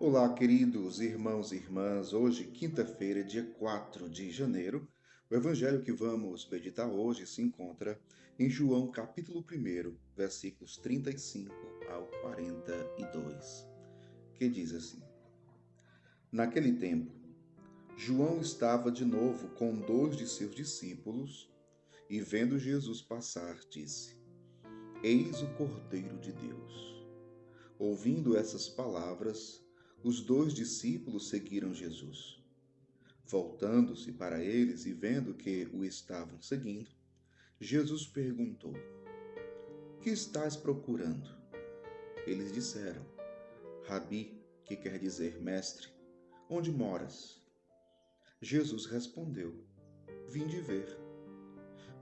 Olá, queridos irmãos e irmãs. Hoje, quinta-feira, dia 4 de janeiro, o evangelho que vamos meditar hoje se encontra em João, capítulo 1, versículos 35 ao 42, que diz assim: Naquele tempo, João estava de novo com 2 de seus discípulos e, vendo Jesus passar, disse: Eis o Cordeiro de Deus. Ouvindo essas palavras, os 2 discípulos seguiram Jesus. Voltando-se para eles e vendo que o estavam seguindo, Jesus perguntou: Que estás procurando? Eles disseram: Rabi, que quer dizer mestre, onde moras? Jesus respondeu: Vinde ver.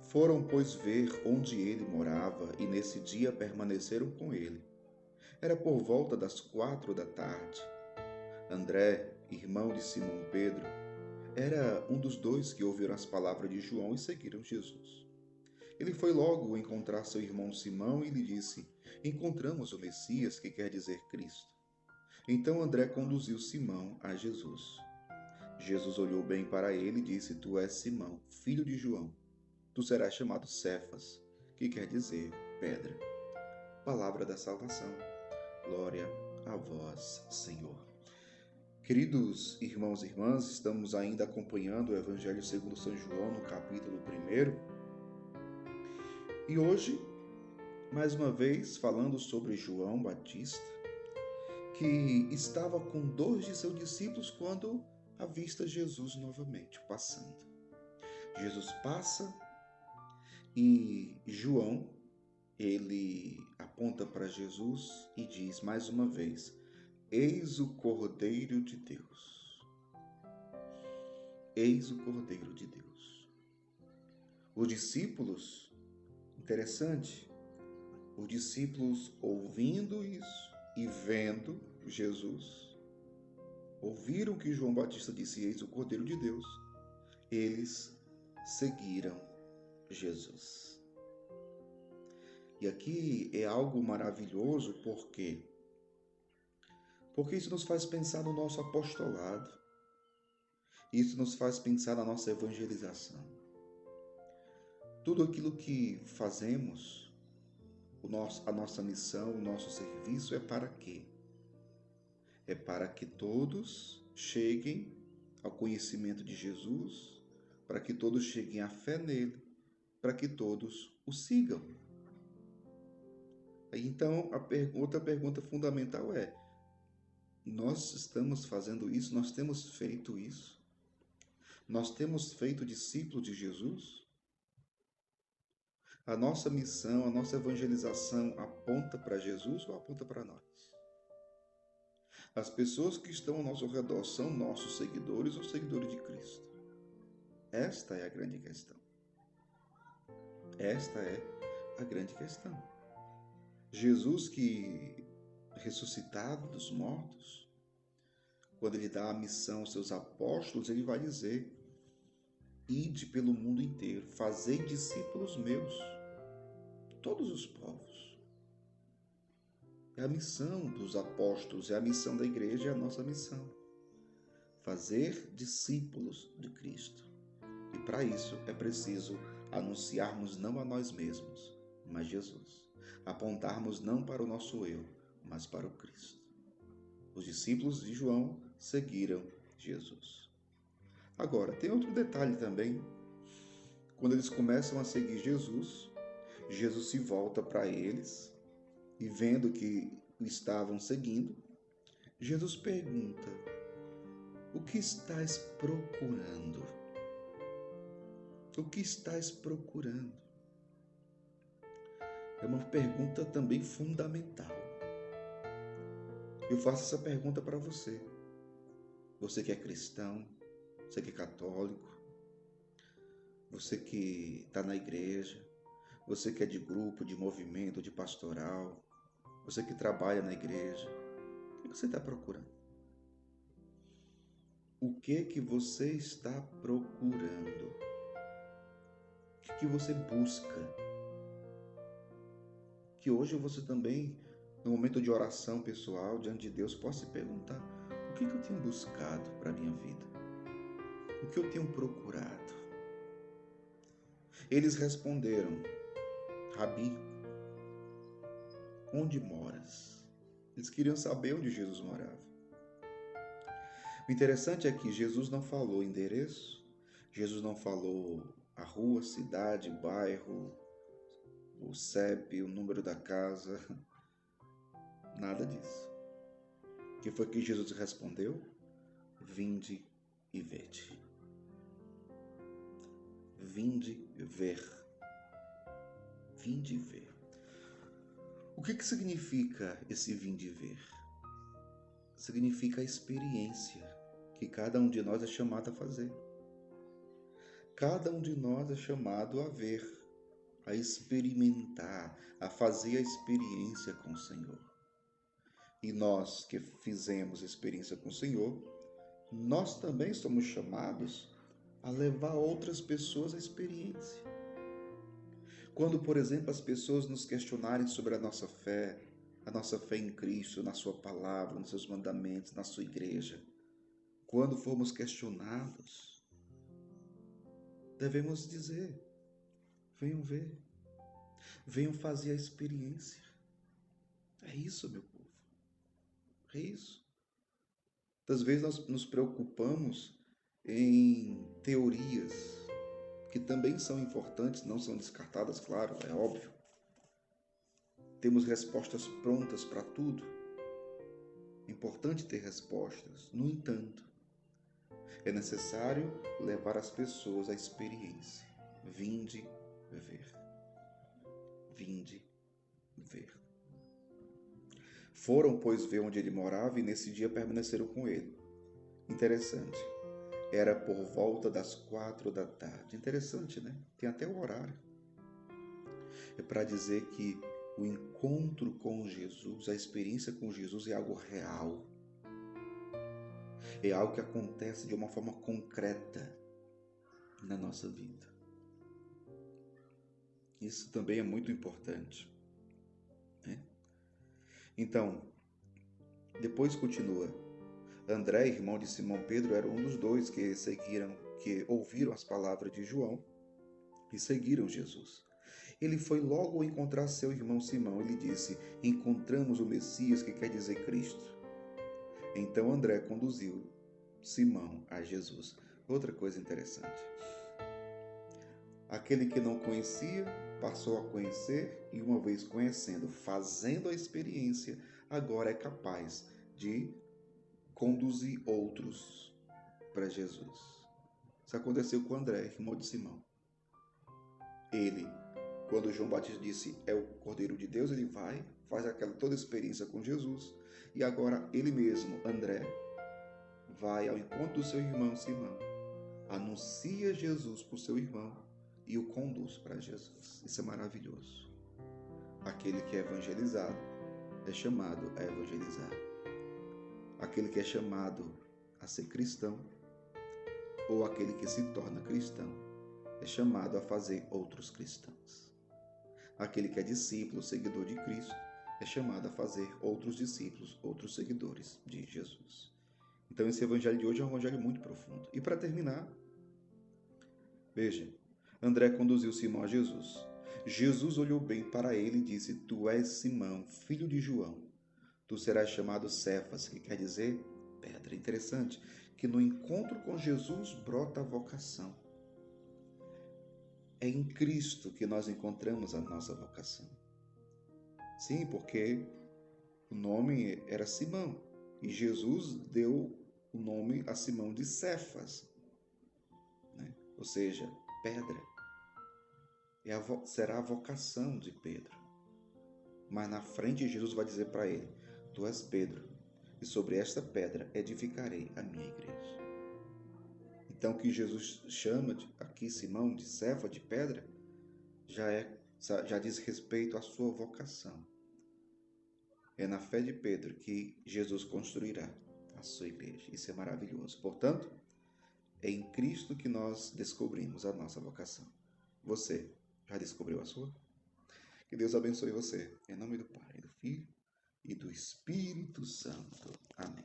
Foram, pois, ver onde ele morava e nesse dia permaneceram com ele. Era por volta das 4 da tarde. André, irmão de Simão Pedro, era um dos 2 que ouviram as palavras de João e seguiram Jesus. Ele foi logo encontrar seu irmão Simão e lhe disse: Encontramos o Messias, que quer dizer Cristo. Então André conduziu Simão a Jesus. Jesus olhou bem para ele e disse: Tu és Simão, filho de João. Tu serás chamado Cefas, que quer dizer pedra. Palavra da salvação. Glória a vós, Senhor. Queridos irmãos e irmãs, estamos ainda acompanhando o Evangelho segundo São João, no capítulo 1. E hoje, mais uma vez, falando sobre João Batista, que estava com 2 de seus discípulos quando avista Jesus novamente passando. Jesus passa e João, ele aponta para Jesus e diz mais uma vez: Eis o Cordeiro de Deus. Eis o Cordeiro de Deus. Os discípulos, interessante, os discípulos ouvindo isso e vendo Jesus, ouviram que João Batista disse: Eis o Cordeiro de Deus. Eles seguiram Jesus. E aqui é algo maravilhoso, porque isso nos faz pensar no nosso apostolado. Isso nos faz pensar na nossa evangelização. Tudo aquilo que fazemos, a nossa missão, o nosso serviço é para quê? É para que todos cheguem ao conhecimento de Jesus, para que todos cheguem à fé nele, para que todos o sigam. Então, outra pergunta fundamental é: nós estamos fazendo isso? Nós temos feito isso? Nós temos feito discípulos de Jesus? A nossa missão, a nossa evangelização aponta para Jesus ou aponta para nós? As pessoas que estão ao nosso redor são nossos seguidores ou seguidores de Cristo? Esta é a grande questão. Esta é a grande questão. Jesus, que ressuscitado dos mortos, quando ele dá a missão aos seus apóstolos, ele vai dizer: Ide pelo mundo inteiro, fazei discípulos meus, todos os povos. É a missão dos apóstolos, é a missão da igreja, é a nossa missão. Fazer discípulos de Cristo. E para isso é preciso anunciarmos não a nós mesmos, mas Jesus. Apontarmos não para o nosso eu, mas para o Cristo. Os discípulos de João seguiram Jesus. Agora, tem outro detalhe também. Quando eles começam a seguir Jesus, Jesus se volta para eles e, vendo que o estavam seguindo, Jesus pergunta: O que estás procurando? O que estás procurando? É uma pergunta também fundamental. Eu faço essa pergunta para você. Você que é cristão, você que é católico, você que está na igreja, você que é de grupo, de movimento, de pastoral, você que trabalha na igreja, o que você está procurando? O que você está procurando? O que você busca? Que hoje você também, no momento de oração pessoal, diante de Deus, possa se perguntar: o que eu tenho buscado para a minha vida? O que eu tenho procurado? Eles responderam: Rabi, onde moras? Eles queriam saber onde Jesus morava. O interessante é que Jesus não falou endereço, Jesus não falou a rua, cidade, bairro, o CEP, o número da casa, nada disso. O que foi que Jesus respondeu? Vinde e vede. Vinde ver. Vinde ver. O que significa esse vinde ver? Significa a experiência que cada um de nós é chamado a fazer. Cada um de nós é chamado a ver, a experimentar, a fazer a experiência com o Senhor. E nós que fizemos experiência com o Senhor, nós também somos chamados a levar outras pessoas à experiência. Quando, por exemplo, as pessoas nos questionarem sobre a nossa fé em Cristo, na sua palavra, nos seus mandamentos, na sua igreja, quando formos questionados, devemos dizer: venham ver, venham fazer a experiência. É isso, meu povo. É isso. Muitas vezes nós nos preocupamos em teorias, que também são importantes, não são descartadas, claro, é óbvio. Temos respostas prontas para tudo. É importante ter respostas. No entanto, é necessário levar as pessoas à experiência. Vinde ver. Vinde ver. Foram, pois, ver onde ele morava e nesse dia permaneceram com ele. Interessante. Era por volta das 4 da tarde. Interessante, né? Tem até o horário. É para dizer que o encontro com Jesus, a experiência com Jesus é algo real. É algo que acontece de uma forma concreta na nossa vida. Isso também é muito importante, né? Então, depois continua. André, irmão de Simão Pedro, era um dos dois que ouviram as palavras de João e seguiram Jesus. Ele foi logo encontrar seu irmão Simão e lhe disse: encontramos o Messias, que quer dizer Cristo. Então André conduziu Simão a Jesus. Outra coisa interessante. Aquele que não conhecia passou a conhecer e, uma vez conhecendo, fazendo a experiência, agora é capaz de conduzir outros para Jesus. Isso aconteceu com André, irmão de Simão. Ele, quando João Batista disse é o Cordeiro de Deus, ele vai, faz toda a experiência com Jesus. E agora ele mesmo, André, vai ao encontro do seu irmão Simão, anuncia Jesus para o seu irmão e o conduz para Jesus. Isso é maravilhoso. Aquele que é evangelizado é chamado a evangelizar. Aquele que é chamado a ser cristão, ou aquele que se torna cristão, é chamado a fazer outros cristãos. Aquele que é discípulo, seguidor de Cristo, é chamado a fazer outros discípulos, outros seguidores de Jesus. Então esse evangelho de hoje é um evangelho muito profundo. E para terminar, veja, André conduziu Simão a Jesus. Jesus olhou bem para ele e disse: tu és Simão, filho de João. Tu serás chamado Cefas, que quer dizer pedra. Interessante que no encontro com Jesus brota a vocação. É em Cristo que nós encontramos a nossa vocação. Sim, porque o nome era Simão e Jesus deu o nome a Simão de Cefas, né? Ou seja, pedra. Será a vocação de Pedro. Mas na frente Jesus vai dizer para ele: tu és Pedro, e sobre esta pedra edificarei a minha igreja. Então, o que Jesus chama aqui Simão de Cefas, de pedra, já diz respeito à sua vocação. É na fé de Pedro que Jesus construirá a sua igreja. Isso é maravilhoso. Portanto, é em Cristo que nós descobrimos a nossa vocação. Você já descobriu a sua? Que Deus abençoe você. Em nome do Pai, do Filho e do Espírito Santo. Amém.